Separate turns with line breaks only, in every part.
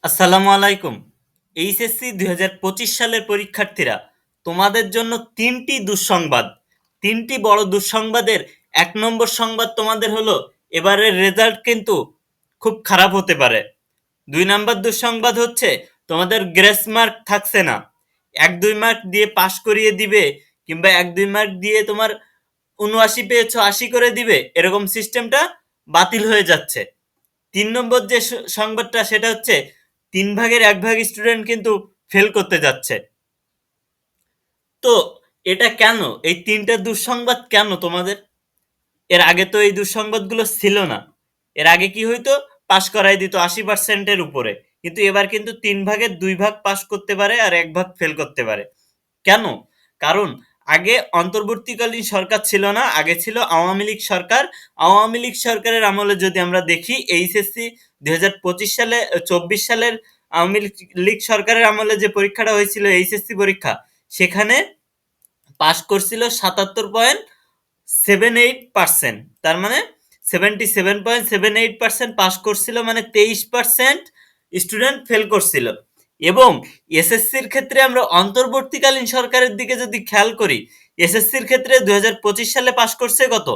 আসসালামু আলাইকুম। এইচএসসি ২০২৫ সালের পরীক্ষার্থীরা, তোমাদের জন্য ৩টি দুঃসংবাদ। ৩টি বড় দুঃসংবাদের ১ নম্বর সংবাদ তোমাদের হলো, এবারের রেজাল্ট কিন্তু খুব খারাপ হতে পারে। ২ নাম্বার দুঃসংবাদ হচ্ছে, তোমাদের গ্রেস মার্ক থাকছে না। ১-২ মার্ক দিয়ে পাস করিয়ে দিবে, কিংবা ১-২ মার্ক দিয়ে তোমার ৭৯ পেয়েছো ৮০ করে দিবে, এরকম সিস্টেমটা বাতিল হয়ে যাচ্ছে। ৩ নম্বর যে সংবাদটা, সেটা হচ্ছে ৩ ভাগের ১ ভাগ স্টুডেন্ট কিন্তু ফেল করতে যাচ্ছে। তো এটা কেন? এই ৩টা দুঃসংবাদ কেন তোমাদের? এর আগে তো এই দুঃসংবাদগুলো ছিল না। এর আগে কি হইতো? পাস করাই দিত ৮০% এর উপরে। কিন্তু এবার কিন্তু ৩ ভাগের ২ ভাগ পাস করতে পারে আর ১ ভাগ ফেল করতে পারে। কেন? কারণ আগে অন্তর্বর্তীকালীন সরকার ছিল না, আগে ছিল আওয়ামী লীগ সরকার। আওয়ামী লীগ সরকারের আমলে যদি আমরা দেখি, এইচএসসি ২০২৫ সালে ২৪ সালের আওয়ামী লীগ সরকারের আমলে যে পরীক্ষাটা হয়েছিল, এইচএসসি পরীক্ষা, সেখানে পাস করছিল ৭৭.78%। তার মানে 77.78% পাস করছিল, মানে 23% স্টুডেন্ট ফেল করছিল। এবং এসএসসির ক্ষেত্রে আমরা অন্তর্বর্তীকালীন সরকারের দিকে যদি খেয়াল করি, এসএসসির ক্ষেত্রে ২০২৫ সালে পাস করছে কত?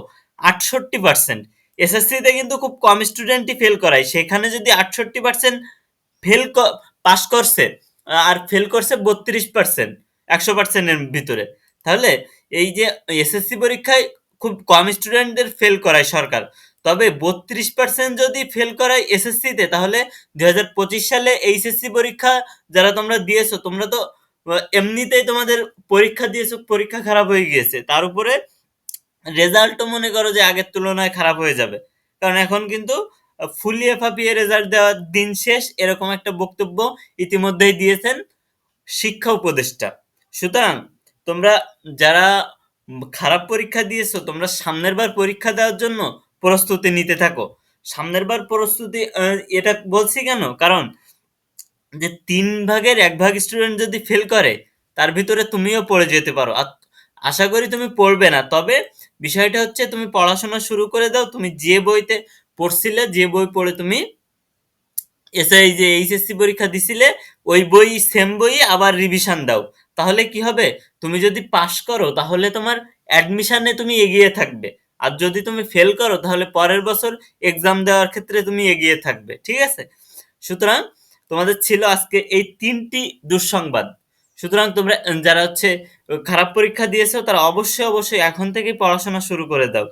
৬৮%। এসএসসিতে কিন্তু খুব কম স্টুডেন্টই ফেল করায়, সেখানে যদি ৬৮% ফেল পাস করছে আর ফেল করছে ৩২%, ১০০%-এর ভিতরে, তাহলে এই যে এসএসসি পরীক্ষায় খুব কম স্টুডেন্টদের ফেল করায় সরকার, তবে ৩২% যদি ফেল করায় এসএসসিতে, তাহলে ২০২৫ সালে এইচএসসি পরীক্ষা যারা তোমরা দিয়েছো, তোমরা তো এমনিতেই তোমাদের পরীক্ষা দিয়েছো, পরীক্ষা খারাপ হয়ে গিয়েছে, তার উপরে রেজাল্টও মনে করো যে আগের তুলনায় খারাপ হয়ে যাবে। কারণ এখন কিন্তু ফুলিয়ে ফাঁপিয়ে রেজাল্ট দেওয়ার দিন শেষ, এরকম একটা বক্তব্য ইতিমধ্যেই দিয়েছেন শিক্ষা উপদেষ্টা। সুতরাং তোমরা যারা খারাপ পরীক্ষা দিয়েছো, তোমরা সামনের বার পরীক্ষা দেওয়ার জন্য প্রস্তুতি নিতে থাকো। সামনের বার প্রস্তুতি, এটা বলছি কেন? কারণ যে ৩ ভাগের ১ ভাগ স্টুডেন্ট যদি ফেল করে, তার ভিতরে তুমিও পড়ে যেতে পারো। আর আশা করি তুমি পড়বে না, তবে বিষয়টা হচ্ছে তুমি পড়াশোনা শুরু করে দাও। তুমি যে বইতে পড়ছিলে, যে বই পড়ে তুমি এই যে এইচএসসি পরীক্ষা দিছিলে, ওই বই, সেম বই আবার রিভিশন দাও। তাহলে কি হবে? তুমি যদি পাস করো, তাহলে তোমার অ্যাডমিশনে তুমি এগিয়ে থাকবে। আর যদি তুমি ফেল করো, তাহলে পরের বছর এক্সাম দেওয়ার ক্ষেত্রে তুমি এগিয়ে থাকবে। ঠিক আছে? সুতরাং তোমাদের ছিল আজকে এই ৩টি দুঃসংবাদ। সুতরাং তোমরা যারা হচ্ছে খারাপ পরীক্ষা দিয়েছো, তারা অবশ্যই অবশ্যই এখন থেকেই পড়াশোনা শুরু করে দাও।